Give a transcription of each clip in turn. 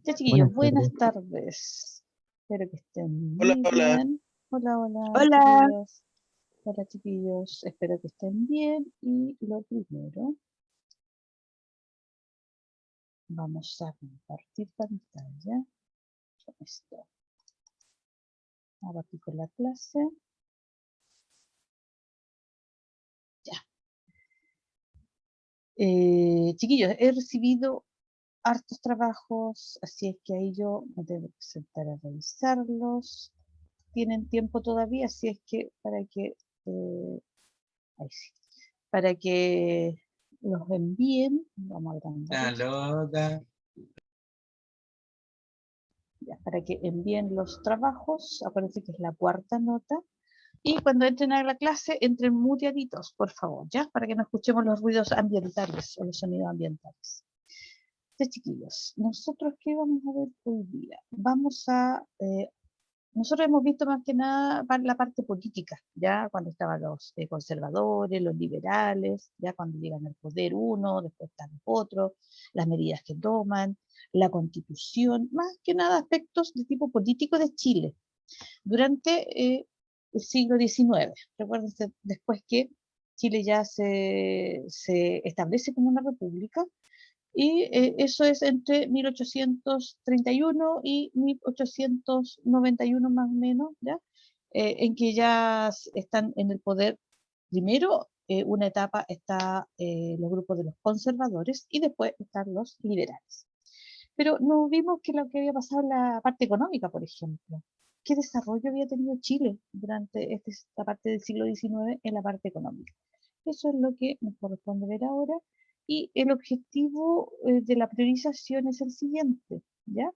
Ya, chiquillos, buenas tardes. Espero que estén muy bien. Hola, hola. Hola. Chiquillos. Hola, chiquillos. Espero que estén bien. Y lo primero, vamos a compartir pantalla. Con esto. A partir con la clase. Ya. Chiquillos, he recibido hartos trabajos, así es que ahí yo me tengo que sentar a revisarlos. Tienen tiempo todavía, así es que ahí sí, para que los envíen. Vamos a agrandar. Ya, para que envíen los trabajos. Acuérdense que es la cuarta nota. Y cuando entren a la clase, entren muteaditos, por favor, ¿ya? Para que no escuchemos los ruidos ambientales o los sonidos ambientales. Entonces, chiquillos, ¿nosotros qué vamos a ver hoy día? Nosotros hemos visto más que nada la parte política, ya cuando estaban los conservadores, los liberales, ya cuando llegan al poder uno, después están los otros, las medidas que toman, la constitución, más que nada aspectos de tipo político de Chile durante el siglo XIX. Recuerden después que Chile ya se establece como una república, y eso es entre 1831 y 1891 más o menos, ¿ya? En que ya están en el poder. Primero, una etapa está los grupos de los conservadores y después están los liberales. Pero no vimos que lo que había pasado en la parte económica, por ejemplo. ¿Qué desarrollo había tenido Chile durante esta parte del siglo XIX en la parte económica? Eso es lo que nos corresponde ver ahora. Y el objetivo de la priorización es el siguiente, ¿ya?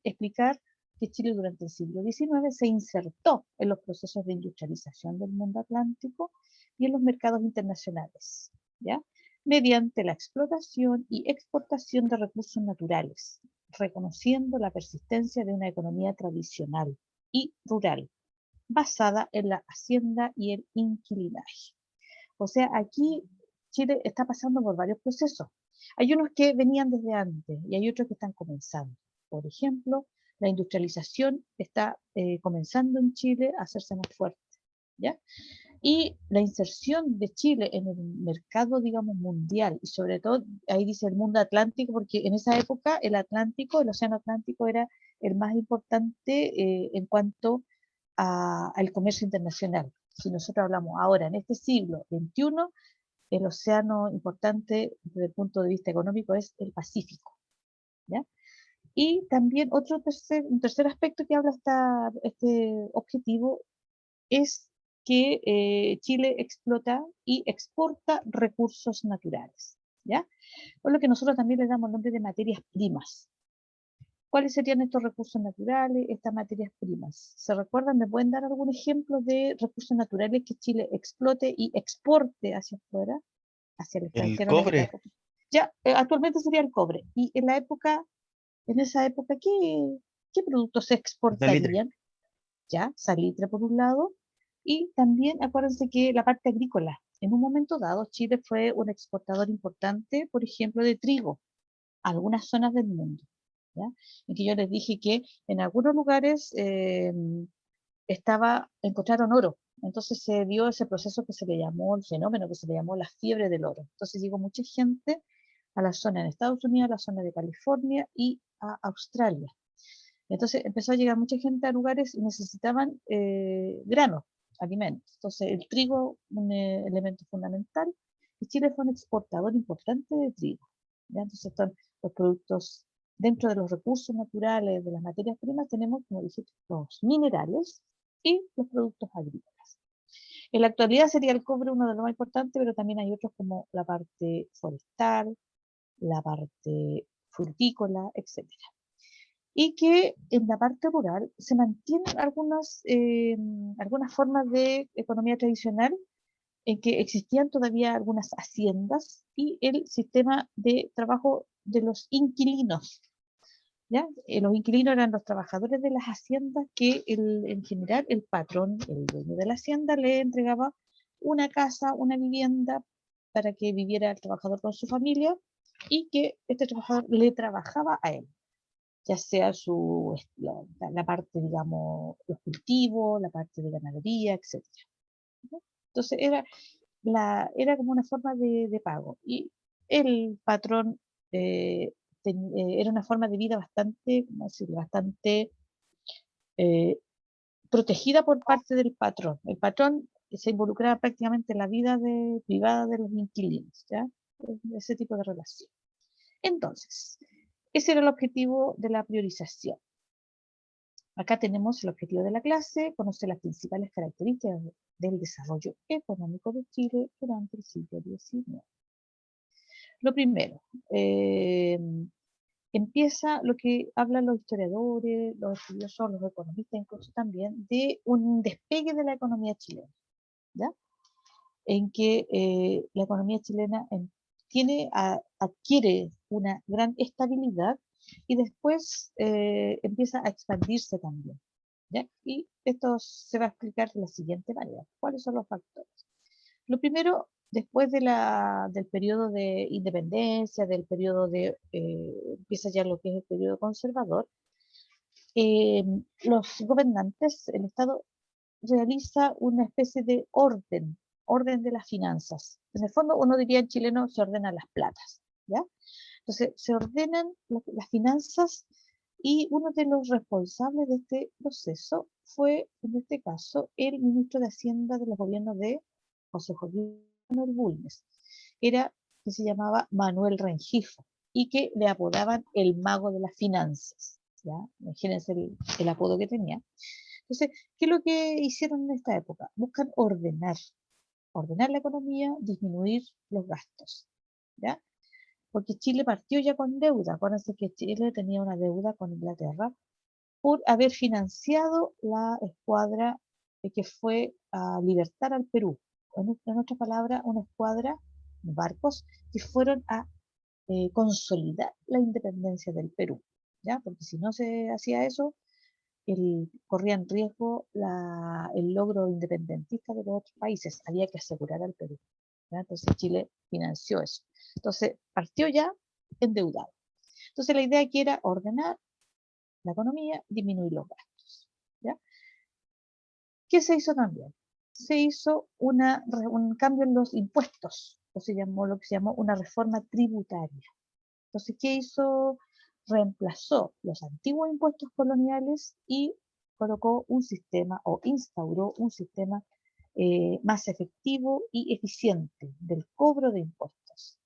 Explicar que Chile durante el siglo XIX se insertó en los procesos de industrialización del mundo atlántico y en los mercados internacionales, ¿ya? Mediante la explotación y exportación de recursos naturales, reconociendo la persistencia de una economía tradicional y rural, basada en la hacienda y el inquilinaje. O sea, aquí Chile está pasando por varios procesos. Hay unos que venían desde antes y hay otros que están comenzando. Por ejemplo, la industrialización está comenzando en Chile a hacerse más fuerte, ¿ya? Y la inserción de Chile en el mercado, digamos, mundial, y sobre todo, ahí dice el mundo atlántico, porque en esa época el Océano Atlántico era el más importante en cuanto al comercio internacional. Si nosotros hablamos ahora, en este siglo XXI, el océano importante desde el punto de vista económico es el Pacífico, ¿ya? Y también un tercer aspecto que habla este objetivo es que Chile explota y exporta recursos naturales, ¿ya? Por lo que nosotros también le damos nombre de materias primas. ¿Cuáles serían estos recursos naturales, estas materias primas? ¿Se recuerdan? ¿Me pueden dar algún ejemplo de recursos naturales que Chile explote y exporte hacia afuera, hacia el El extranjero en esta cobre. época? Ya, actualmente sería el cobre. Y en esa época, ¿qué productos se exportarían? Ya, salitre por un lado, y también acuérdense que la parte agrícola, en un momento dado, Chile fue un exportador importante, por ejemplo, de trigo, a algunas zonas del mundo, ¿ya? En que yo les dije que en algunos lugares encontraron oro, entonces se dio ese proceso que se le llamó, el fenómeno que se le llamó la fiebre del oro. Entonces llegó mucha gente a la zona en Estados Unidos, a la zona de California y a Australia. Entonces empezó a llegar mucha gente a lugares y necesitaban granos, alimentos. Entonces el trigo, un elemento fundamental, y Chile fue un exportador importante de trigo, ¿ya? Entonces están los productos, dentro de los recursos naturales, de las materias primas, tenemos, como dije, los minerales y los productos agrícolas. En la actualidad sería el cobre uno de los más importantes, pero también hay otros como la parte forestal, la parte frutícola, etcétera. Y que en la parte rural se mantienen algunas formas de economía tradicional en que existían todavía algunas haciendas y el sistema de trabajo de los inquilinos, ¿ya? Los inquilinos eran los trabajadores de las haciendas que en general el patrón, el dueño de la hacienda, le entregaba una casa, una vivienda para que viviera el trabajador con su familia y que este trabajador le trabajaba a él, ya sea la parte, digamos, los cultivos, la parte de ganadería, etc. Entonces era como una forma de pago. Y el patrón era una forma de vida bastante, ¿cómo decirlo?, bastante eh, protegida por parte del patrón. El patrón se involucraba prácticamente en la vida privada de los inquilinos, ¿ya? Ese tipo de relación. Entonces, ese era el objetivo de la priorización. Acá tenemos el objetivo de la clase, conocer las principales características del desarrollo económico de Chile durante el siglo XIX. Lo primero, empieza lo que hablan los historiadores, los estudiosos, los economistas incluso también, de un despegue de la economía chilena, ¿ya? En que la economía chilena adquiere una gran estabilidad y después empieza a expandirse también, ¿ya? Y esto se va a explicar de la siguiente manera. ¿Cuáles son los factores? Lo primero, después del periodo de independencia, del periodo empieza ya lo que es el periodo conservador, los gobernantes, el Estado realiza una especie de orden de las finanzas. En el fondo, uno diría en chileno, se ordenan las platas, ¿ya? Entonces, se ordenan las finanzas y uno de los responsables de este proceso fue, en este caso, el ministro de Hacienda de los gobiernos de José Joaquín Manuel Bulnes. Era que se llamaba Manuel Rengifo y que le apodaban el mago de las finanzas, ¿ya? Imagínense el apodo que tenía. Entonces, ¿qué es lo que hicieron en esta época? Buscan ordenar la economía, disminuir los gastos, ¿ya? Porque Chile partió ya con deuda. Acuérdense que Chile tenía una deuda con Inglaterra por haber financiado la escuadra que fue a libertar al Perú. En otras palabras, una escuadra de barcos que fueron a consolidar la independencia del Perú, ¿ya? Porque si no se hacía eso, corría en riesgo el logro independentista de los otros países. Había que asegurar al Perú, ¿ya? Entonces Chile financió eso. Entonces partió ya endeudado. Entonces la idea aquí era ordenar la economía, disminuir los gastos, ¿ya? ¿Qué se hizo también? Se hizo un cambio en los impuestos, lo que se llamó una reforma tributaria. Entonces, ¿qué hizo? Reemplazó los antiguos impuestos coloniales y colocó un sistema o instauró un sistema más efectivo y eficiente del cobro de impuestos,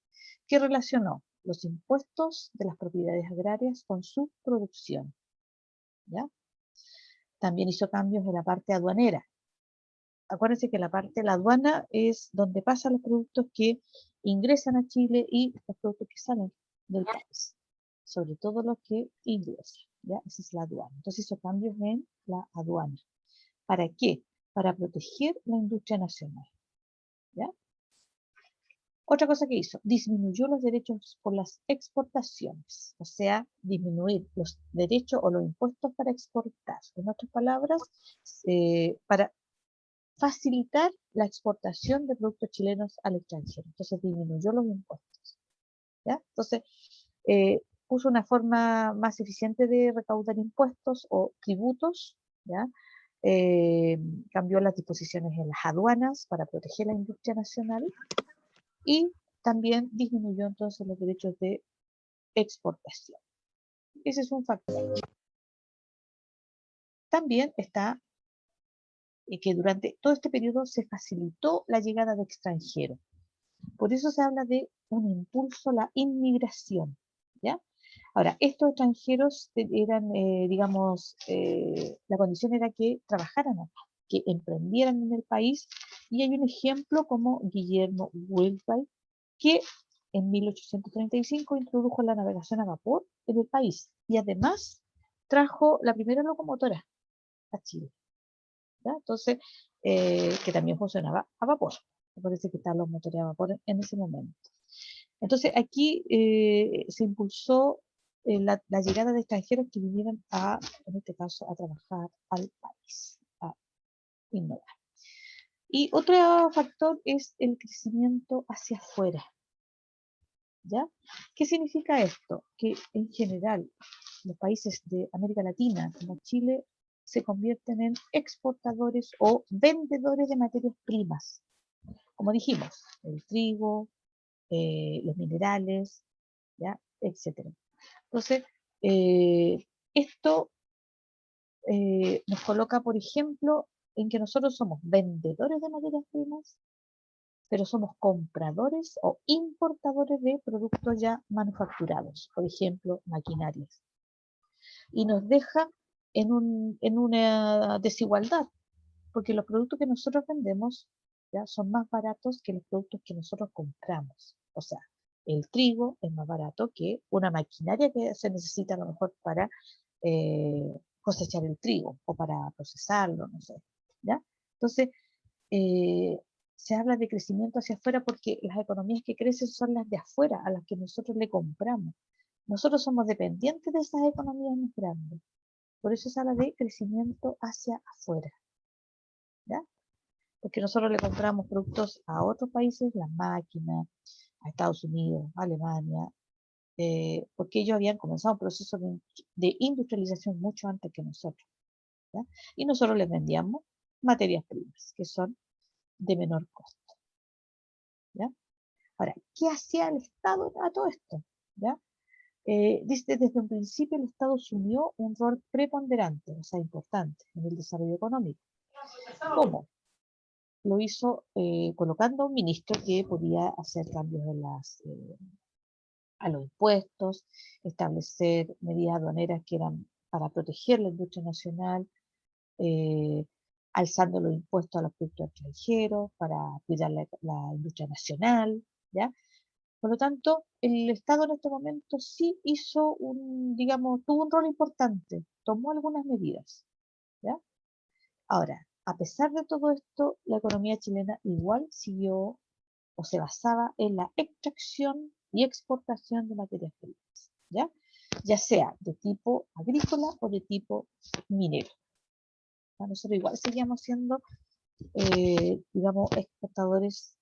que relacionó los impuestos de las propiedades agrarias con su producción, ¿ya? También hizo cambios en la parte aduanera. Acuérdense que la aduana es donde pasan los productos que ingresan a Chile y los productos que salen del país, sobre todo los que ingresan, ¿ya? Esa es la aduana. Entonces hizo cambios en la aduana. ¿Para qué? Para proteger la industria nacional, ¿ya? Otra cosa que hizo, disminuyó los derechos por las exportaciones, o sea, disminuir los derechos o los impuestos para exportar. En otras palabras, para facilitar la exportación de productos chilenos al extranjero. Entonces disminuyó los impuestos, ¿ya? Entonces puso una forma más eficiente de recaudar impuestos o tributos, ¿ya? Cambió las disposiciones en las aduanas para proteger la industria nacional y también disminuyó entonces los derechos de exportación. Ese es un factor. También está que durante todo este periodo se facilitó la llegada de extranjeros. Por eso se habla de un impulso a la inmigración, ¿ya? Ahora, estos extranjeros eran, digamos, la condición era que trabajaran acá, que emprendieran en el país, y hay un ejemplo como Guillermo Wilfray, que en 1835 introdujo la navegación a vapor en el país, y además trajo la primera locomotora a Chile, ¿ya? Entonces, que también funcionaba a vapor. Me parece que estaban los motores a vapor en ese momento. Entonces, aquí se impulsó la llegada de extranjeros que vinieran en este caso, a trabajar al país, a innovar. Y otro factor es el crecimiento hacia afuera, ¿ya? ¿Qué significa esto? Que en general los países de América Latina, como Chile, se convierten en exportadores o vendedores de materias primas. Como dijimos, el trigo, los minerales, ¿ya? Etcétera. Entonces, esto nos coloca, por ejemplo, en que nosotros somos vendedores de materias primas, pero somos compradores o importadores de productos ya manufacturados, por ejemplo, maquinarias. Y nos deja en una desigualdad, porque los productos que nosotros vendemos ya son más baratos que los productos que nosotros compramos. O sea, el trigo es más barato que una maquinaria que se necesita a lo mejor para cosechar el trigo o para procesarlo, no sé. ¿Ya? Entonces, eh, se habla de crecimiento hacia afuera porque las economías que crecen son las de afuera, a las que nosotros le compramos. Nosotros somos dependientes de esas economías más grandes. Por eso se habla de crecimiento hacia afuera. ¿Ya? Porque nosotros le compramos productos a otros países, las máquinas, a Estados Unidos, a Alemania, porque ellos habían comenzado un proceso de industrialización mucho antes que nosotros. ¿Ya? Y nosotros les vendíamos materias primas, que son de menor costo. ¿Ya? Ahora, ¿qué hacía el Estado a todo esto? ¿Ya? Desde un principio el Estado asumió un rol preponderante, o sea, importante en el desarrollo económico. ¿Cómo? Lo hizo colocando a un ministro que podía hacer cambios a los impuestos, establecer medidas aduaneras que eran para proteger la industria nacional, eh, alzando los impuestos a los productos extranjeros, para cuidar la industria nacional, ¿ya? Por lo tanto, el Estado en este momento sí hizo digamos, tuvo un rol importante, tomó algunas medidas, ¿ya? Ahora, a pesar de todo esto, la economía chilena igual siguió o se basaba en la extracción y exportación de materias primas, ¿ya? Ya sea de tipo agrícola o de tipo minero. Nosotros igual seguíamos siendo, digamos, exportadores,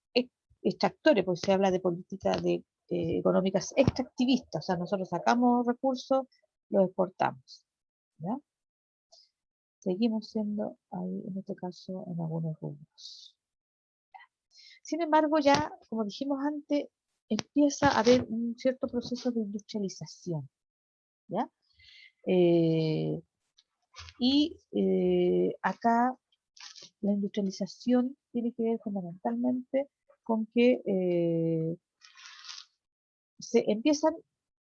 extractores, porque se habla de políticas económicas extractivistas, o sea, nosotros sacamos recursos, los exportamos, ¿ya? Seguimos siendo ahí, en este caso, en algunos rubros. Sin embargo, ya, como dijimos antes, empieza a haber un cierto proceso de industrialización, ¿ya? Eh, acá la industrialización tiene que ver fundamentalmente con que se empiezan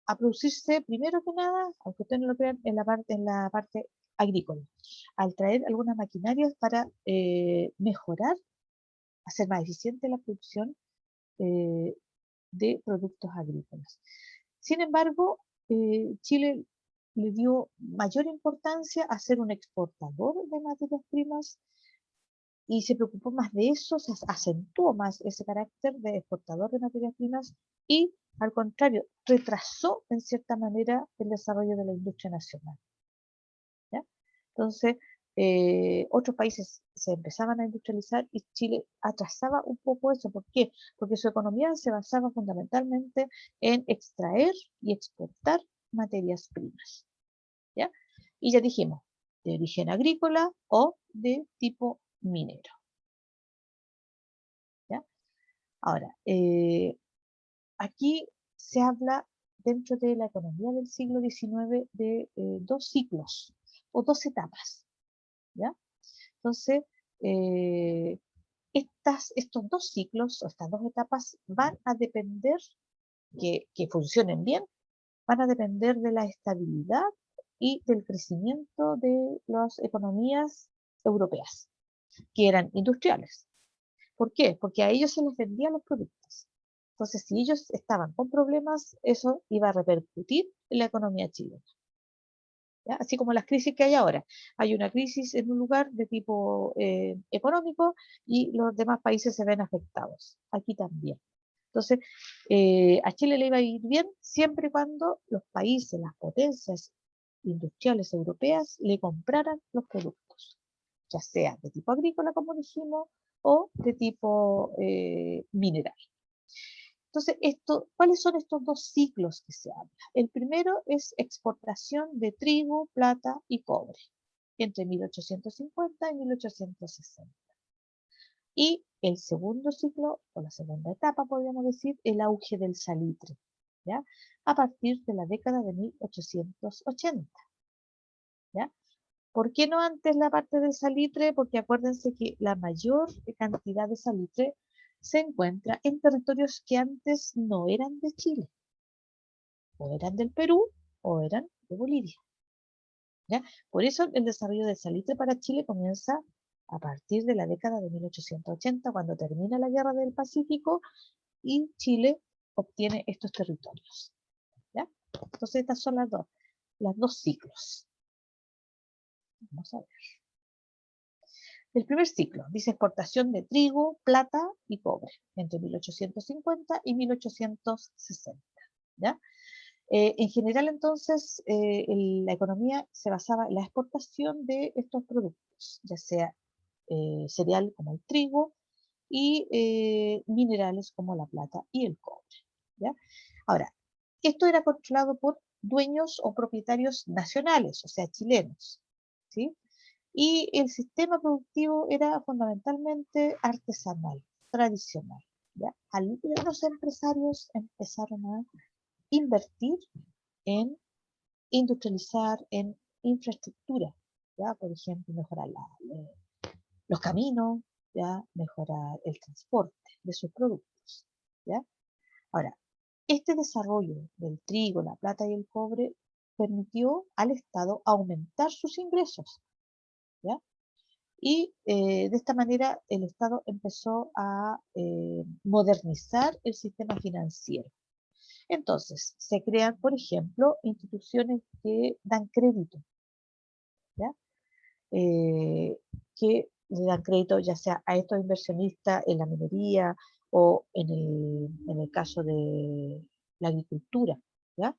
a producirse, primero que nada, aunque ustedes no lo crean, en la parte agrícola, al traer algunas maquinarias para mejorar, hacer más eficiente la producción eh, de productos agrícolas. Sin embargo, Chile le dio mayor importancia a ser un exportador de materias primas y se preocupó más de eso, se acentuó más ese carácter de exportador de materias primas y, al contrario, retrasó en cierta manera el desarrollo de la industria nacional. ¿Ya? Entonces, otros países se empezaban a industrializar y Chile atrasaba un poco eso. ¿Por qué? Porque su economía se basaba fundamentalmente en extraer y exportar materias primas. ¿Ya? Y ya dijimos, de origen agrícola o de tipo minero. ¿Ya? Ahora, aquí se habla dentro de la economía del siglo XIX de dos ciclos o dos etapas. ¿Ya? Entonces, eh, estos dos ciclos o estas dos etapas van a depender, que funcionen bien, van a depender de la estabilidad y del crecimiento de las economías europeas, que eran industriales. ¿Por qué? Porque a ellos se les vendían los productos. Entonces, si ellos estaban con problemas, eso iba a repercutir en la economía chilena. ¿Ya? Así como las crisis que hay ahora. Hay una crisis en un lugar de tipo económico y los demás países se ven afectados. Aquí también. Entonces, a Chile le iba a ir bien siempre y cuando los países, las potencias industriales europeas le compraran los productos, ya sea de tipo agrícola, como dijimos, o de tipo mineral. Entonces, ¿cuáles son estos dos ciclos que se habla? El primero es exportación de trigo, plata y cobre entre 1850 y 1860. Y el segundo ciclo, o la segunda etapa, podríamos decir, el auge del salitre, ¿ya? A partir de la década de 1880, ¿ya? ¿Por qué no antes la parte del salitre? Porque acuérdense que la mayor cantidad de salitre se encuentra en territorios que antes no eran de Chile, o eran del Perú, o eran de Bolivia, ¿ya? Por eso el desarrollo del salitre para Chile comienza a partir de la década de 1880, cuando termina la Guerra del Pacífico y Chile obtiene estos territorios, ¿ya? Entonces estas son los dos ciclos. Vamos a ver. El primer ciclo dice exportación de trigo, plata y cobre entre 1850 y 1860, ¿ya? En general, entonces, la economía se basaba en la exportación de estos productos, ya sea cereal como el trigo y minerales como la plata y el cobre, ¿ya? Ahora, esto era controlado por dueños o propietarios nacionales, o sea, chilenos, ¿sí? Y el sistema productivo era fundamentalmente artesanal, tradicional, ¿ya? Algunos empresarios empezaron a invertir en industrializar, en infraestructura, ¿ya? Por ejemplo, mejorar los caminos, ¿ya? Mejorar el transporte de sus productos, ¿ya? Ahora, este desarrollo del trigo, la plata y el cobre permitió al Estado aumentar sus ingresos, ¿ya? Y de esta manera el Estado empezó a modernizar el sistema financiero. Entonces, se crean, por ejemplo, instituciones que dan crédito, ¿ya? Eh, que le dan crédito ya sea a estos inversionistas en la minería o en el caso de la agricultura, ¿ya?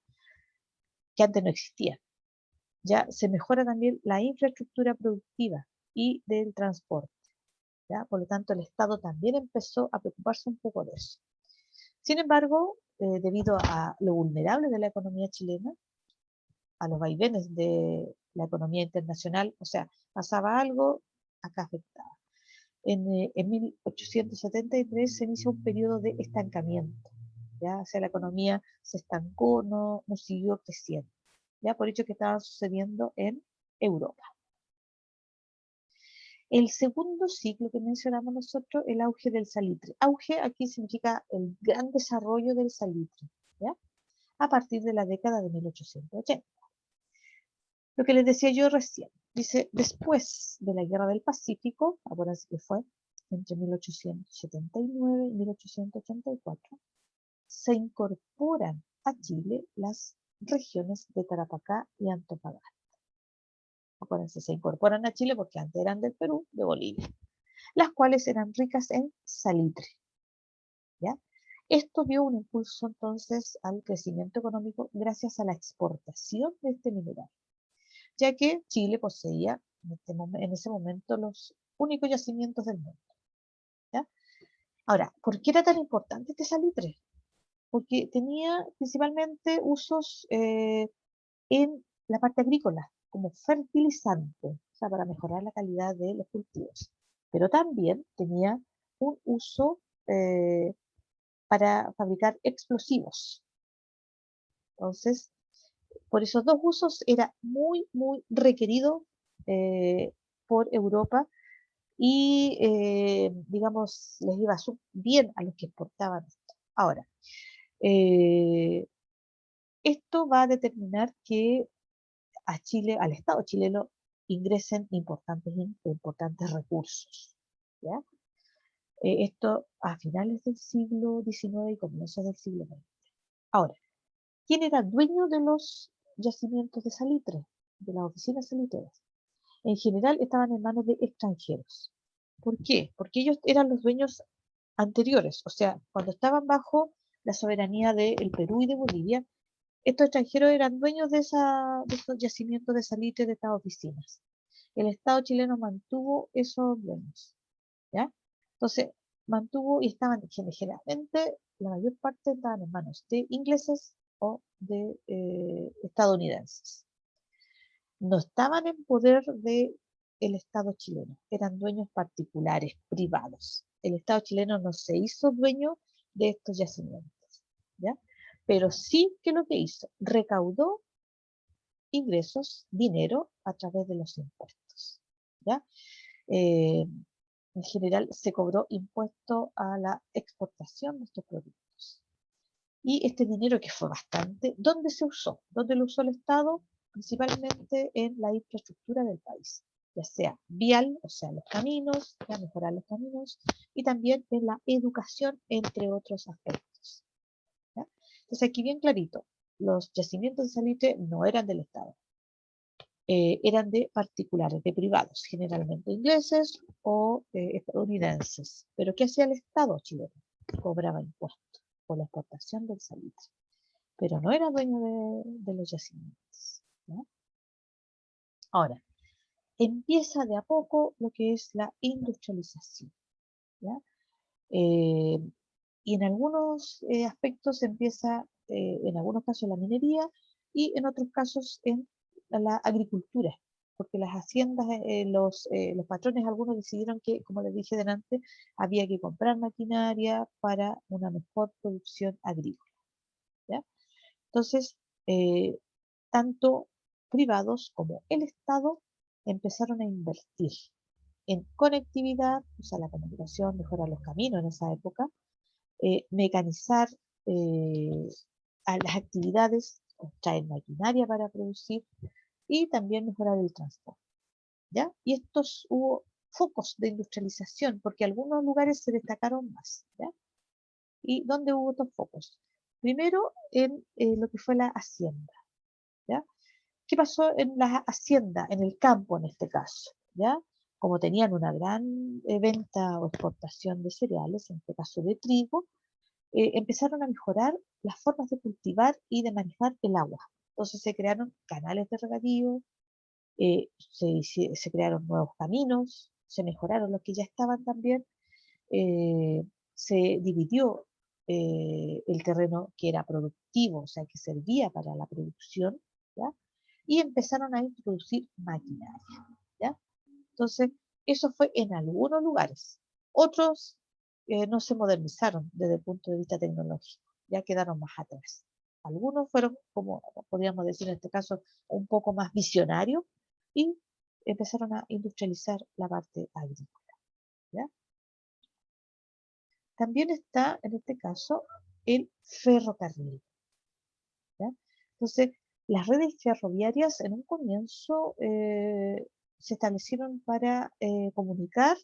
Que antes no existía. Ya se mejora también la infraestructura productiva y del transporte, ¿ya? Por lo tanto, el Estado también empezó a preocuparse un poco de eso. Sin embargo, debido a lo vulnerable de la economía chilena, a los vaivenes de la economía internacional, o sea, pasaba algo, acá afectaba. En 1873 se inicia un periodo de estancamiento, ¿ya? O sea, la economía se estancó, no siguió creciendo, ¿ya? Por hecho que estaba sucediendo en Europa. El segundo ciclo que mencionamos nosotros, el auge del salitre. Auge aquí significa el gran desarrollo del salitre, ¿ya? A partir de la década de 1880. Lo que les decía yo recién, dice, después de la Guerra del Pacífico, acuérdense que fue entre 1879 y 1884, se incorporan a Chile las regiones de Tarapacá y Antofagasta. Acuérdense, se incorporan a Chile porque antes eran del Perú, de Bolivia, las cuales eran ricas en salitre, ¿ya? Esto dio un impulso entonces al crecimiento económico gracias a la exportación de este mineral, ya que Chile poseía en ese momento los únicos yacimientos del mundo, ¿ya? Ahora, ¿por qué era tan importante este salitre? Porque tenía principalmente usos en la parte agrícola, como fertilizante, o sea, para mejorar la calidad de los cultivos. Pero también tenía un uso para fabricar explosivos. Entonces, por esos dos usos era muy requerido eh, por Europa y, digamos, les iba bien a los que exportaban esto. Ahora, eh, esto va a determinar que a Chile, al Estado chileno, ingresen importantes recursos, ¿ya? Esto a finales del siglo XIX y comienzos del siglo XX. Ahora, ¿quién era dueño de los yacimientos de salitre, de las oficinas salitreras? En general estaban en manos de extranjeros. ¿Por qué? Porque ellos eran los dueños anteriores, o sea, cuando estaban bajo la soberanía del Perú y de Bolivia, estos extranjeros eran dueños de estos yacimientos de salitre de estas oficinas. El Estado chileno mantuvo esos dueños, ¿ya? Entonces, mantuvo y estaban generalmente, la mayor parte estaban en manos de ingleses o de estadounidenses. No estaban en poder del Estado chileno, eran dueños particulares, privados. El Estado chileno no se hizo dueño de estos yacimientos, ¿ya? Pero sí que lo que hizo, recaudó ingresos, dinero, a través de los impuestos, ¿ya? En general se cobró impuesto a la exportación de estos productos. Y este dinero, que fue bastante, ¿dónde se usó? ¿Dónde lo usó el Estado? Principalmente en la infraestructura del país, ya sea vial, o sea, los caminos, ya mejorar los caminos, y también en la educación, entre otros aspectos, ¿ya? Entonces aquí bien clarito, los yacimientos de salitre no eran del Estado, eran de particulares, de privados, generalmente ingleses o estadounidenses. Pero ¿qué hacía el Estado chileno? Cobraba impuestos por la exportación del salitre, pero no era dueño de los yacimientos, ¿no? Ahora, empieza de a poco lo que es la industrialización, ¿ya? Eh, y en algunos aspectos empieza, en algunos casos, la minería y en otros casos en la agricultura, porque las haciendas, los patrones, algunos decidieron que, como les dije delante, había que comprar maquinaria para una mejor producción agrícola, ¿ya? Entonces, eh, tanto privados como el Estado empezaron a invertir en conectividad, o sea, la comunicación, mejorar los caminos en esa época, mecanizar eh, a las actividades, traer maquinaria para producir y también mejorar el transporte, ¿ya? Y estos hubo focos de industrialización, porque algunos lugares se destacaron más, ¿ya? ¿Y dónde hubo estos focos? Primero, en lo que fue la hacienda, ¿ya? ¿Qué pasó en la hacienda, en el campo en este caso? ¿Ya? Como tenían una gran venta o exportación de cereales, en este caso de trigo, empezaron a mejorar las formas de cultivar y de manejar el agua. Entonces se crearon canales de regadío, se crearon nuevos caminos, se mejoraron los que ya estaban también, eh, se dividió el terreno que era productivo, o sea, que servía para la producción, ¿ya? Y empezaron a introducir maquinaria, ¿ya? Entonces, eso fue en algunos lugares. Otros no se modernizaron desde el punto de vista tecnológico, ya quedaron más atrás. Algunos fueron, como podríamos decir en este caso, un poco más visionarios y empezaron a industrializar la parte agrícola, ¿ya? También está, en este caso, el ferrocarril, ¿ya? Entonces, las redes ferroviarias en un comienzo se establecieron para comunicar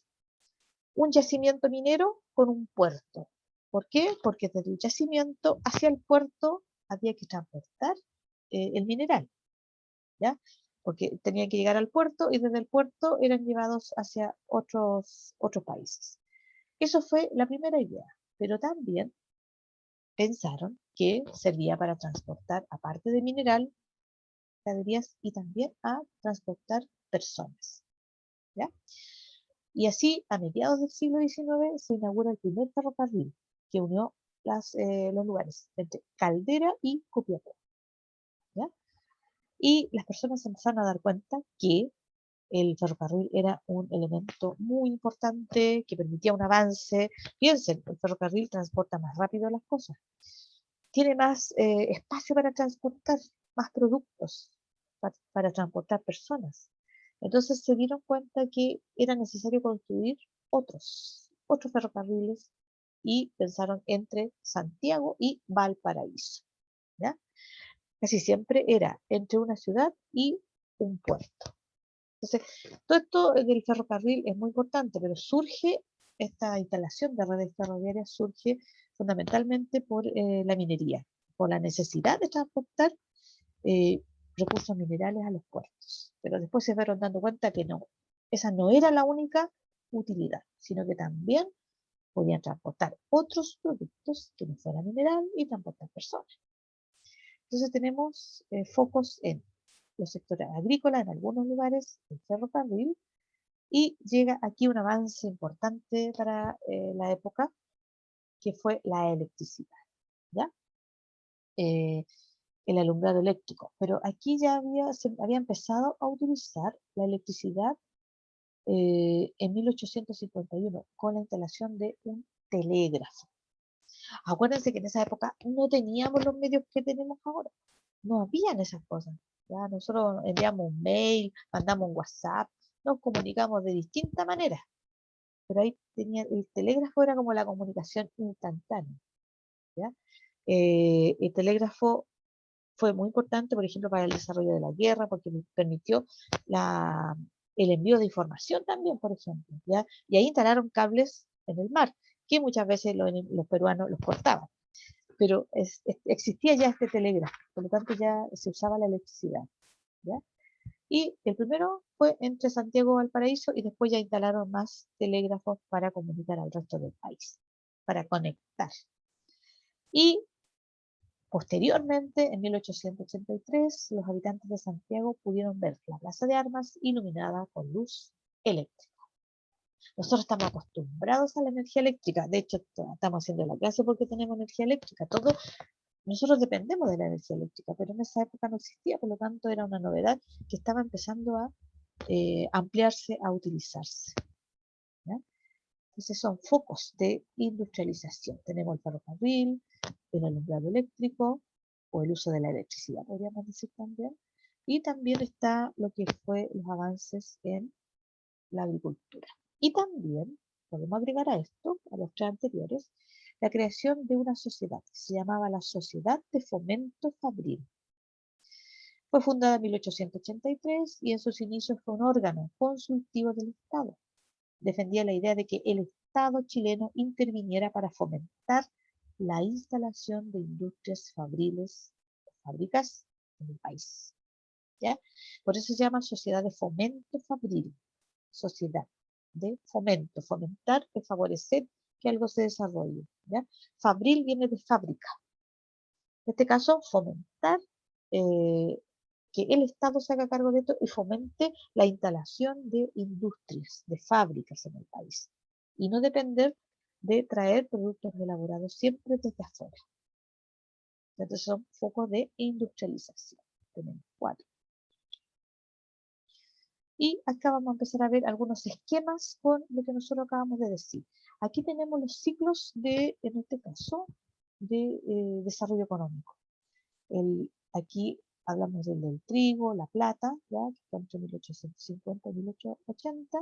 un yacimiento minero con un puerto. ¿Por qué? Porque desde el yacimiento hacia el puerto había que transportar el mineral, ¿ya? Porque tenían que llegar al puerto y desde el puerto eran llevados hacia otros países. Eso fue la primera idea, pero también pensaron que servía para transportar, aparte de mineral, mercaderías y también a transportar personas, ¿ya? Y así, a mediados del siglo XIX, se inaugura el primer ferrocarril que unió los lugares entre Caldera y Copiapó, ¿ya? Y las personas se empezaron a dar cuenta que el ferrocarril era un elemento muy importante que permitía un avance. Piensen, el ferrocarril transporta más rápido las cosas, tiene más espacio para transportar más productos, para transportar personas. Entonces se dieron cuenta que era necesario construir otros ferrocarriles y pensaron entre Santiago y Valparaíso, ¿ya? Casi siempre era entre una ciudad y un puerto. Entonces, todo esto del ferrocarril es muy importante, pero surge, esta instalación de redes ferroviarias surge fundamentalmente por la minería, por la necesidad de transportar eh, recursos minerales a los puertos. Pero después se fueron dando cuenta que no, esa no era la única utilidad, sino que también podían transportar otros productos que no fueran mineral y transportar personas. Entonces tenemos focos en los sectores agrícolas, en algunos lugares, el ferrocarril, Y llega aquí un avance importante para la época, que fue la electricidad, ¿ya? Eh, el alumbrado eléctrico. Pero aquí ya se había empezado a utilizar la electricidad en 1851 con la instalación de un telégrafo. Acuérdense que en esa época no teníamos los medios que tenemos ahora. No habían esas cosas. ¿Ya? Nosotros enviamos un mail, mandamos un WhatsApp, nos comunicamos de distintas maneras. Pero ahí tenía, el telégrafo era como la comunicación instantánea. ¿Ya? El telégrafo fue muy importante, por ejemplo, para el desarrollo de la guerra, porque permitió la, el envío de información también, por ejemplo. ¿Ya? Y ahí instalaron cables en el mar, que muchas veces los peruanos los cortaban. Pero existía ya este telégrafo, por lo tanto ya se usaba la electricidad. ¿Ya? Y el primero fue entre Santiago y Valparaíso y después ya instalaron más telégrafos para comunicar al resto del país, para conectar. Y posteriormente, en 1883, los habitantes de Santiago pudieron ver la plaza de armas iluminada con luz eléctrica. Nosotros estamos acostumbrados a la energía eléctrica, de hecho estamos haciendo la clase porque tenemos energía eléctrica, nosotros dependemos de la energía eléctrica, pero en esa época no existía, por lo tanto era una novedad que estaba empezando a ampliarse, a utilizarse. ¿Ya? Entonces son focos de industrialización. Tenemos el ferrocarril, el alumbrado eléctrico o el uso de la electricidad, podríamos decir también. Y también está lo que fue los avances en la agricultura. Y también podemos agregar a esto, a los tres anteriores, la creación de una sociedad que se llamaba la Sociedad de Fomento Fabril. Fue fundada en 1883 y en sus inicios fue un órgano consultivo del Estado. Defendía la idea de que el Estado chileno interviniera para fomentar la instalación de industrias fabriles, fábricas en el país. ¿Ya? Por eso se llama Sociedad de Fomento Fabril. Sociedad de fomento. Fomentar es favorecer que algo se desarrolle. ¿Ya? Fabril viene de fábrica. En este caso, fomentar que el Estado se haga cargo de esto y fomente la instalación de industrias, de fábricas en el país. Y no depender de traer productos elaborados siempre desde afuera. Entonces son focos de industrialización. Tenemos 4. Y acá vamos a empezar a ver algunos esquemas con lo que nosotros acabamos de decir. Aquí tenemos los ciclos de, en este caso, de desarrollo económico. Aquí hablamos del trigo, la plata, ¿ya? Que fue entre 1850 y 1880,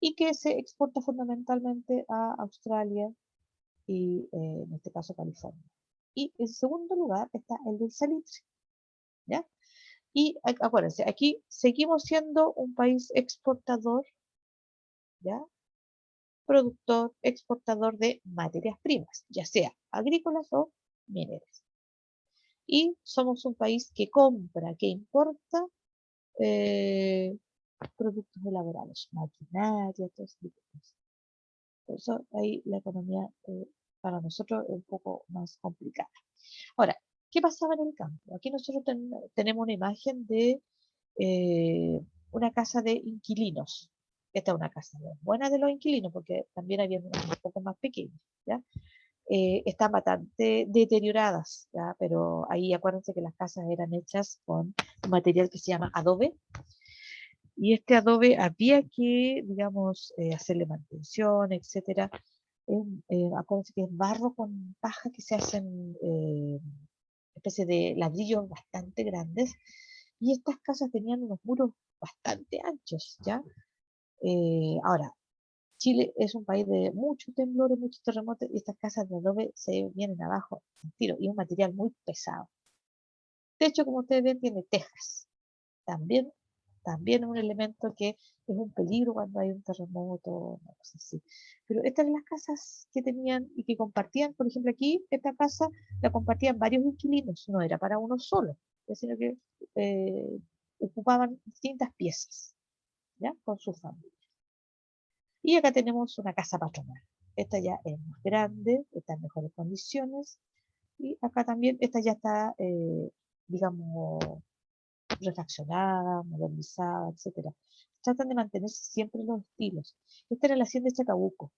y que se exporta fundamentalmente a Australia y en este caso California. Y en segundo lugar está el del salitre, ¿ya? Y acuérdense, aquí seguimos siendo un país exportador, ¿ya? Productor, exportador de materias primas, ya sea agrícolas o mineras. Y somos un país que compra, que importa productos elaborados, maquinaria, todo ese tipo de cosas. Por eso ahí la economía para nosotros es un poco más complicada. Ahora, ¿qué pasaba en el campo? Aquí nosotros tenemos una imagen de una casa de inquilinos. Esta es una casa buena de los inquilinos, porque también había unas un poco más pequeñas, ¿ya? Están bastante deterioradas, ¿ya? Pero ahí acuérdense que las casas eran hechas con un material que se llama adobe, y este adobe había que, digamos, hacerle mantención, etcétera. Acuérdense que es barro con paja que se hacen especie de ladrillos bastante grandes, y estas casas tenían unos muros bastante anchos, ¿ya? Ahora, Chile es un país de muchos temblores, muchos terremotos, y estas casas de adobe se vienen abajo al tiro, y es un material muy pesado. De hecho, como ustedes ven, tiene tejas. También, también un elemento que es un peligro cuando hay un terremoto, una cosa así. Pero estas son las casas que tenían y que compartían, por ejemplo, aquí, esta casa la compartían varios inquilinos, no era para uno solo, sino que ocupaban distintas piezas, ¿ya? Con su familia. Y acá tenemos una casa patronal. Esta ya es más grande, está en mejores condiciones. Y acá también, esta ya está, digamos, refaccionada, modernizada, etcétera. tratan de mantenerse siempre los estilos. Esta era la hacienda de Chacabuco.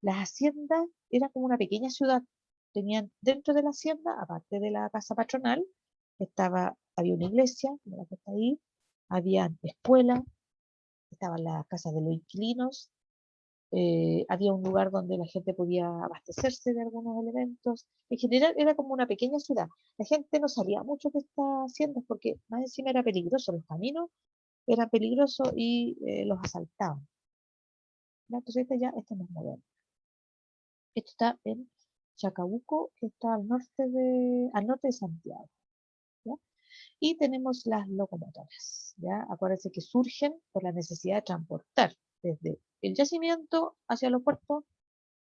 Las haciendas eran como una pequeña ciudad. Tenían dentro de la hacienda, aparte de la casa patronal, había una iglesia, como la que está ahí, había escuelas, estaban las casas de los inquilinos, había un lugar donde la gente podía abastecerse de algunos elementos. En general era como una pequeña ciudad. La gente no salía mucho de estas haciendas porque más encima era peligroso, los caminos eran peligrosos y los asaltaban. ¿Ya? Entonces este no es moderno. Esto está en Chacabuco, que está al norte de Santiago. ¿Ya? Y tenemos las locomotoras. ¿Ya? Acuérdense que surgen por la necesidad de transportar desde el yacimiento hacia los puertos,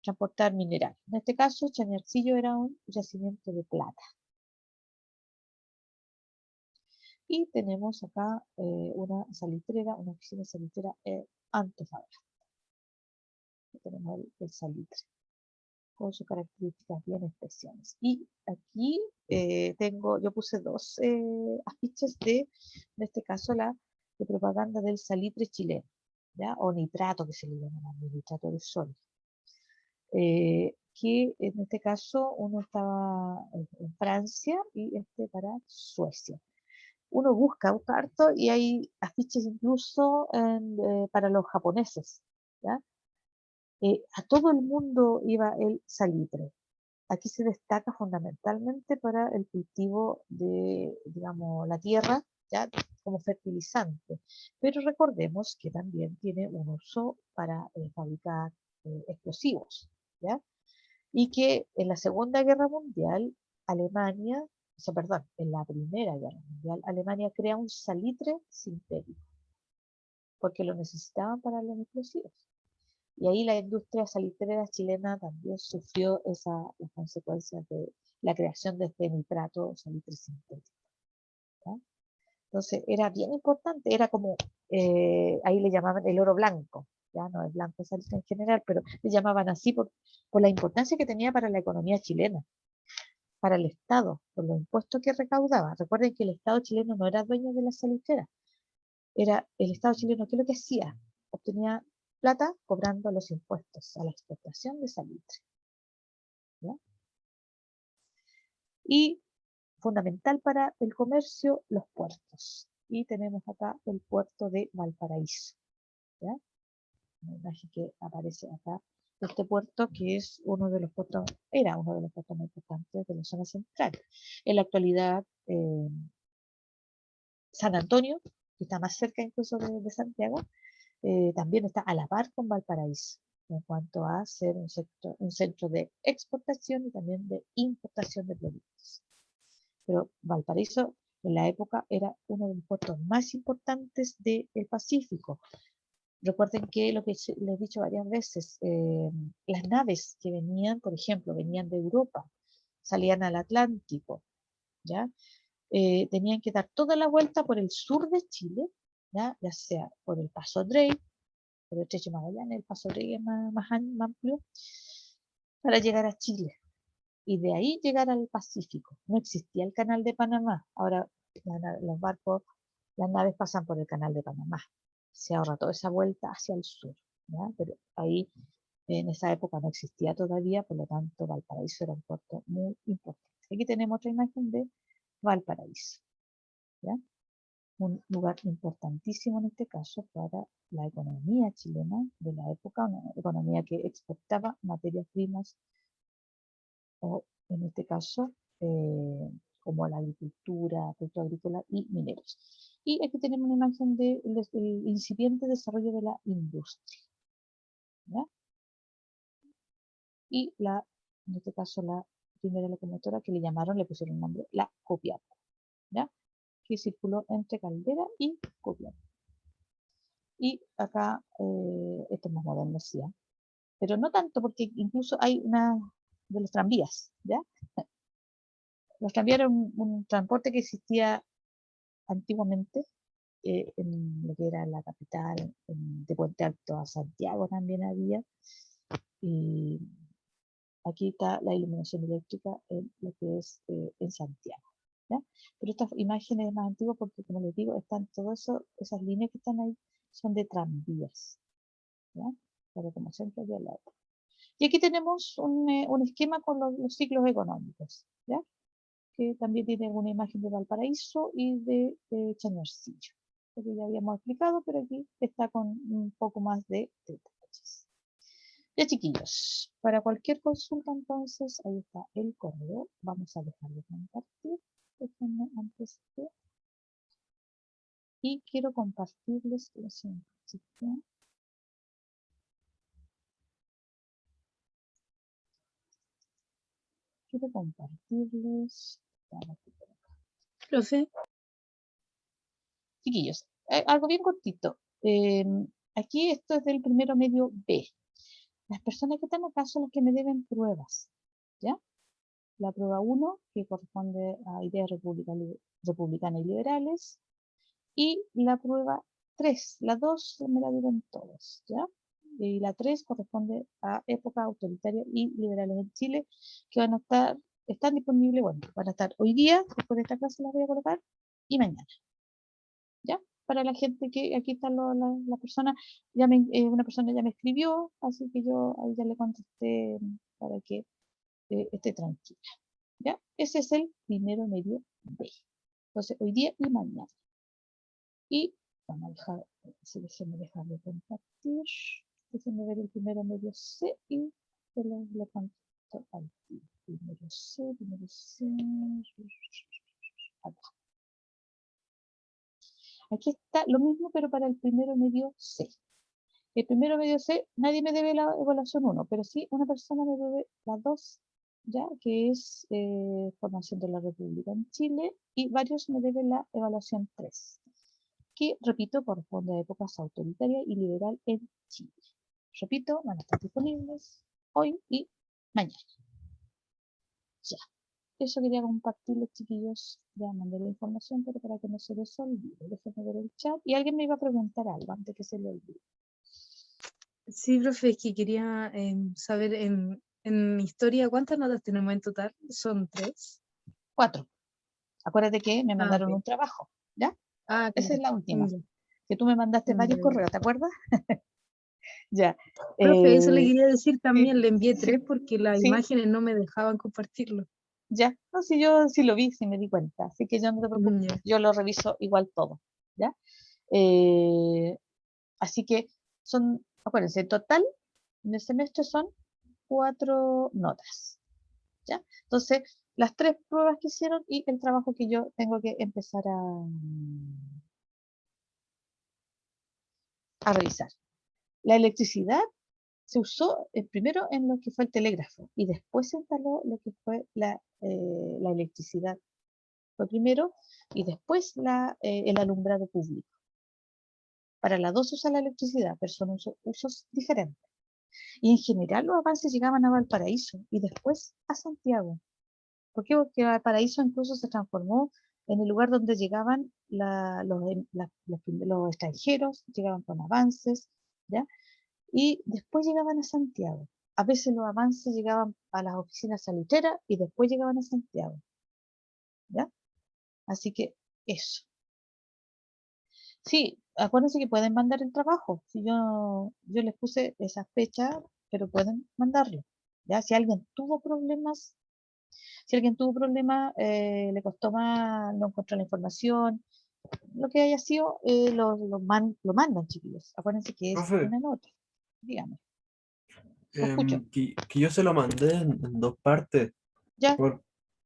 transportar mineral. En este caso, Chañarcillo era un yacimiento de plata. Y tenemos acá una salitrera, una oficina salitrera en Antofagasta. Tenemos el salitre con sus características bien especiales. Y aquí yo puse dos afiches en este caso, de propaganda del salitre chileno, ¿ya? O nitrato, que se le llama, nitrato de sol. Que en este caso uno estaba en Francia y este para Suecia. Uno busca harto y hay afiches incluso para los japoneses, ¿ya? A todo el mundo iba el salitre. Aquí se destaca fundamentalmente para el cultivo de, digamos, la tierra, ¿ya? Como fertilizante. Pero recordemos que también tiene un uso para fabricar explosivos, ¿ya? Y que en la Segunda Guerra Mundial, Alemania, o sea, perdón, en la Primera Guerra Mundial, Alemania crea un salitre sintético, porque lo necesitaban para los explosivos. Y ahí la industria salitrera chilena también sufrió las consecuencias de la creación de este nitrato salitre sintético. ¿Ya? Entonces era bien importante, era como, ahí le llamaban el oro blanco, ya no es blanco salitre en general, pero le llamaban así por la importancia que tenía para la economía chilena, para el Estado, por los impuestos que recaudaba. Recuerden que el Estado chileno no era dueño de la salitrera, era el Estado chileno que lo que hacía, obtenía plata cobrando los impuestos a la exportación de salitre. ¿Ya? Y fundamental para el comercio, los puertos. Y tenemos acá el puerto de Valparaíso. ¿Ya? Una imagen que aparece acá de este puerto, que es era uno de los puertos más importantes de la zona central. En la actualidad, San Antonio, que está más cerca incluso de Santiago, también está a la par con Valparaíso en cuanto a ser un centro de exportación y también de importación de productos. Pero Valparaíso en la época era uno de los puertos más importantes del Pacífico. Recuerden que lo que les he dicho varias veces, las naves que venían, por ejemplo, venían de Europa, salían al Atlántico, ¿ya? Tenían que dar toda la vuelta por el sur de Chile, ya sea por el Paso Drake, por el Estrecho Magallanes, el Paso Drake es más amplio, para llegar a Chile y de ahí llegar al Pacífico. No existía el canal de Panamá. Ahora los barcos, las naves pasan por el canal de Panamá. Se ahorra toda esa vuelta hacia el sur, ¿ya? Pero ahí en esa época no existía todavía, por lo tanto Valparaíso era un puerto muy importante. Aquí tenemos otra imagen de Valparaíso, ¿ya? Un lugar importantísimo en este caso para la economía chilena de la época, una economía que exportaba materias primas o en este caso como la agricultura, producto agrícola y mineros. Y aquí tenemos una imagen del incipiente desarrollo de la industria, ¿ya? Y en este caso la primera locomotora que le pusieron el nombre, la Copiapó, ¿ya? Que circuló entre Caldera y Copiapó. Y acá, esto es más moderno, sí, ¿eh? Pero no tanto porque incluso hay una de los tranvías, ¿ya? Los tranvías eran un transporte que existía antiguamente en lo que era la capital, de Puente Alto a Santiago también había. Y aquí está la iluminación eléctrica en lo que es en Santiago. ¿ya? Pero esta imagen es más antigua porque, como les digo, están todas esas líneas que están ahí son de tranvías, ¿ya? Pero como siempre había la otra. Y aquí tenemos un esquema con los ciclos económicos, ¿ya? Que también tiene alguna imagen de Valparaíso y de Chañarcillo, que ya habíamos explicado, pero aquí está con un poco más de detalles. Ya, chiquillos, para cualquier consulta, entonces, ahí está el correo. Vamos a dejar de compartir. Déjenme antes de... Y quiero compartirles la siguiente. Quiero compartirles... Profe. Chiquillos, algo bien cortito. Aquí esto es del primero medio B. Las personas que están acá son las que me deben pruebas, ¿ya? La prueba 1, que corresponde a ideas republicanas y liberales, y la prueba 3, la 2 me la deben todos, ¿ya? Y la 3 corresponde a época autoritaria y liberales en Chile, que van a estar, están disponibles, bueno, van a estar hoy día, después de esta clase las voy a colocar, y mañana, ¿ya? Para la gente que, aquí está la persona, una persona ya me escribió, así que yo ahí ya le contesté para que esté tranquila, ¿ya? Ese es el primero medio B. Entonces, hoy día y mañana. Y vamos a dejar, déjenme dejar de compartir, déjenme ver el primero medio C y le contesto al primero C, acá. Aquí está lo mismo, pero para el primero medio C. El primero medio C, nadie me debe la evaluación 1, pero sí una persona me debe la 2, ya, que es formación de la República en Chile, y varios me deben la evaluación 3, que, repito, corresponde a épocas autoritaria y liberal en Chile. Repito, van a estar disponibles hoy y mañana. Ya. Eso quería compartirles, chiquillos. Ya mandé la información, pero para que no se les olvide. Déjenme ver el chat. Y alguien me iba a preguntar algo antes que se le olvide. Sí, profe, es que quería saber en historia, ¿cuántas notas tenemos en total? ¿Son 3? 4. Acuérdate que me mandaron Ok. un trabajo, ¿ya? Ah, Esa es claro. la última. Ya, Que tú me mandaste varios ya. correos, ¿te acuerdas? Ya. Profe, eso le quería decir Sí, también, le envié sí, 3 porque las sí, imágenes no me dejaban compartirlo. ya. No, si yo sí lo vi, sí me di cuenta. Así que yo no te preocupes, Ya. yo lo reviso igual todo, ¿ya? Así que son, acuérdense, en total en el semestre son 4 notas, ¿ya? Entonces, las 3 pruebas que hicieron y el trabajo que yo tengo que empezar a revisar. La electricidad se usó primero en lo que fue el telégrafo y después se instaló lo que fue la electricidad. Fue primero y después el alumbrado público. Para las dos usa la electricidad, pero son usos diferentes. Y en general los avances llegaban a Valparaíso y después a Santiago. ¿Por qué? Porque Valparaíso incluso se transformó en el lugar donde llegaban los extranjeros, llegaban con avances, ¿ya? Y después llegaban a Santiago. A veces los avances llegaban a las oficinas salitreras y después llegaban a Santiago, ¿ya? Así que eso. Sí, acuérdense que pueden mandar el trabajo. Si yo les puse esa fecha, pero pueden mandarlo. ¿Ya? Si alguien tuvo problemas, le costó más, no encontró la información, lo que haya sido, lo mandan, chiquillos. Acuérdense que es Profe, una nota. Dígame, lo escucho. que yo se lo mandé en dos partes Ya,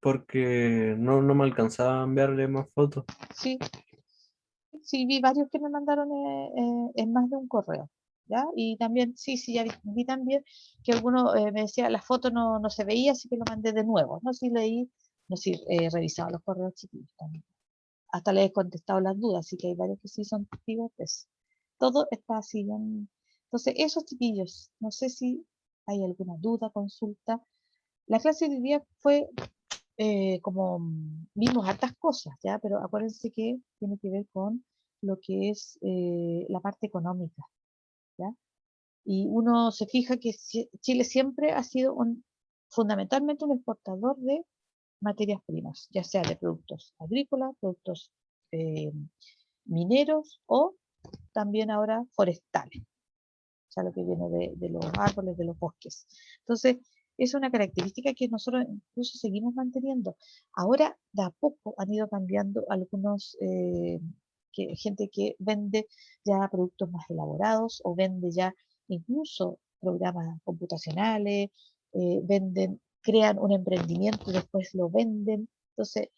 porque no me alcanzaba a enviarle más fotos. sí, sí, vi varios que me mandaron en más de un correo. ¿Ya? Y también, sí, ya vi también que alguno me decía, la foto no se veía, así que lo mandé de nuevo. No sé si leí, no sé si he revisado los correos chiquillos también. Hasta les he contestado las dudas, así que hay varios que sí son testigos de eso. Todo está así. Entonces, esos chiquillos, no sé si hay alguna duda, consulta. La clase de hoy día fue como vimos hartas cosas, ¿ya? Pero acuérdense que tiene que ver con lo que es la parte económica, ¿ya? Y uno se fija que Chile siempre ha sido fundamentalmente un exportador de materias primas, ya sea de productos agrícolas, productos mineros o también ahora forestales, o sea, lo que viene de los árboles, de los bosques. Entonces, es una característica que nosotros incluso seguimos manteniendo. Ahora, de a poco han ido cambiando algunos, gente que vende ya productos más elaborados o vende ya incluso programas computacionales, crean un emprendimiento y después lo venden, entonces,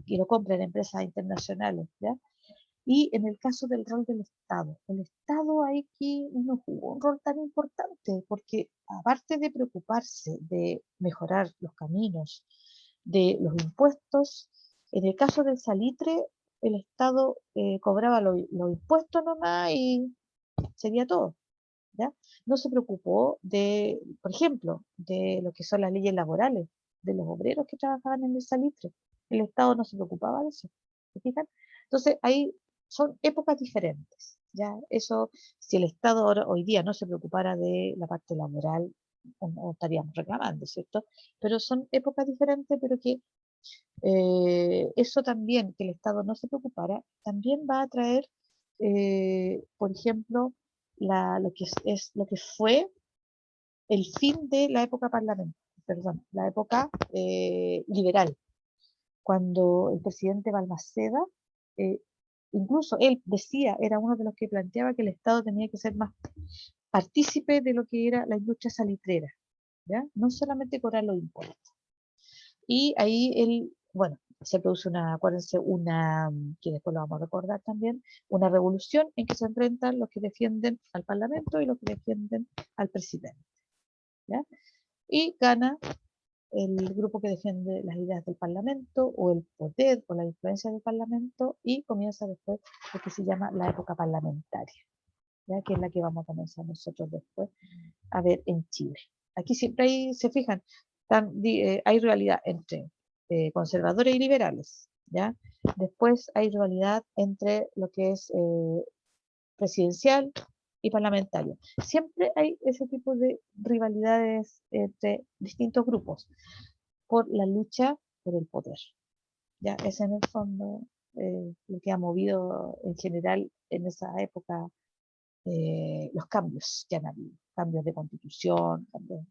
y lo compran en empresas internacionales, ¿ya? Y en el caso del rol del Estado, el Estado aquí no jugó un rol tan importante porque aparte de preocuparse de mejorar los caminos, de los impuestos, en el caso del salitre, el Estado cobraba los impuestos nomás y sería todo, ¿ya? No se preocupó de, por ejemplo, de lo que son las leyes laborales, de los obreros que trabajaban en el salitre. El Estado no se preocupaba de eso, ¿se fijan? Entonces, ahí son épocas diferentes, ¿ya? Eso, si el Estado hoy día no se preocupara de la parte laboral, no estaríamos reclamando, ¿cierto? Pero son épocas diferentes, pero que eso también, que el Estado no se preocupara, también va a traer, por ejemplo, lo que fue el fin de la época parlamentaria, perdón, la época liberal, cuando el presidente Balmaceda, eh, incluso él decía, era uno de los que planteaba que el Estado tenía que ser más partícipe de lo que era la industria salitrera, ¿ya? No solamente cobrar los impuestos. Y ahí él, bueno, se produce acuérdense, que después lo vamos a recordar también, una revolución en que se enfrentan los que defienden al Parlamento y los que defienden al presidente, ¿ya? Y gana el grupo que defiende las ideas del Parlamento o el poder o la influencia del Parlamento y comienza después lo que se llama la época parlamentaria, ¿ya? Que es la que vamos a comenzar nosotros después a ver en Chile. Aquí siempre hay, se fijan, hay rivalidad entre conservadores y liberales, ¿ya? Después hay rivalidad entre lo que es presidencial y parlamentario. Siempre hay ese tipo de rivalidades entre distintos grupos por la lucha por el poder. Ya, es en el fondo lo que ha movido en general en esa época los cambios que han habido, cambios de constitución, cambios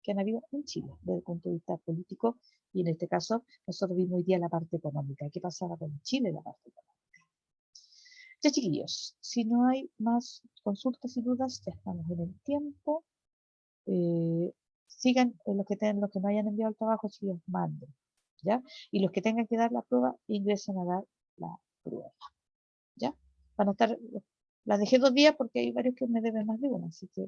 que han habido en Chile desde el punto de vista político y en este caso nosotros vimos hoy día la parte económica. ¿Qué pasaba con Chile en la parte económica? Ya chiquillos, si no hay más consultas y dudas, ya estamos en el tiempo. Sigan los que no hayan enviado el trabajo, si los manden, ¿ya? Y los que tengan que dar la prueba, ingresen a dar la prueba, ¿ya? Van a estar, las dejé 2 días porque hay varios que me deben más de una, así que